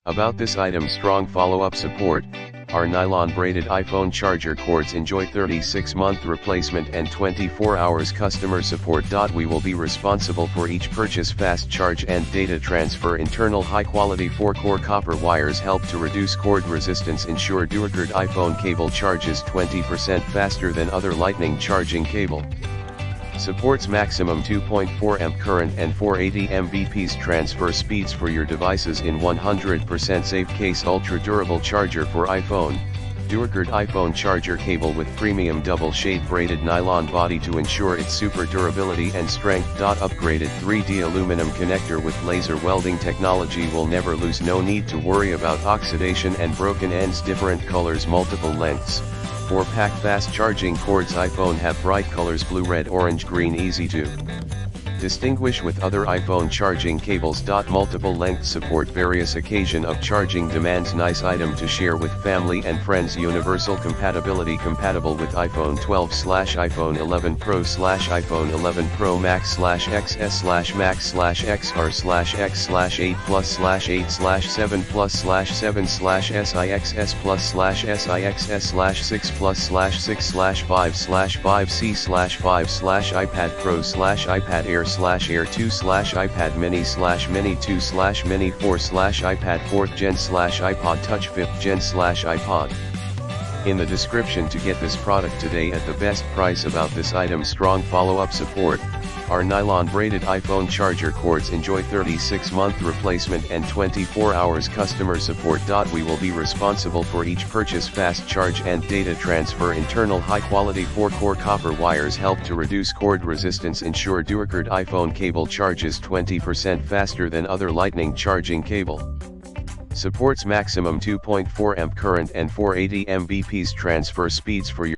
About this item's strong follow-up support, our nylon braided iPhone charger cords enjoy 36-month replacement and 24 hours customer support. We will be responsible for each purchase. Fast charge and data transfer. Internal high-quality 4-core copper wires help to reduce cord resistance. Ensure Durcord iPhone cable charges 20% faster than other lightning charging cable. Supports maximum 2.4 amp current and 480 Mbps transfer speeds for your devices in 100% safe case. Ultra durable charger for iPhone. Durcord iPhone charger cable with premium double shade braided nylon body to ensure its super durability and strength. Upgraded 3D aluminum connector with laser welding technology will never lose. No need to worry about oxidation and broken ends. Different colors, multiple lengths. 4-pack fast charging cords. iPhone have bright colors: blue, red, orange, green. Easy to distinguish with other iPhone charging cables. Multiple lengths support various occasion of charging demands. Nice item to share with family and friends. Universal compatibility. Compatible with iPhone 12/iPhone 11 Pro/iPhone 11 Pro Max/XS/Max/XR/X/8 Plus/8/7 Plus/7/SIXS Plus/SIXS/6 Plus/6/5/5C/5/iPad Pro/iPad Air/Air 2/iPad Mini/Mini 2/Mini 4/iPad 4th Gen/iPod Touch 5th Gen/iPod. In the description to get this product today at the best price. About this item's strong follow-up support, our nylon braided iPhone charger cords enjoy 36-month replacement and 24 hours customer support. We will be responsible for each purchase. Fast charge and data transfer. Internal high-quality 4-core copper wires help to reduce cord resistance. Ensure Durcord iPhone cable charges 20% faster than other lightning charging cable. Supports maximum 2.4 amp current and 480 Mbps transfer speeds for your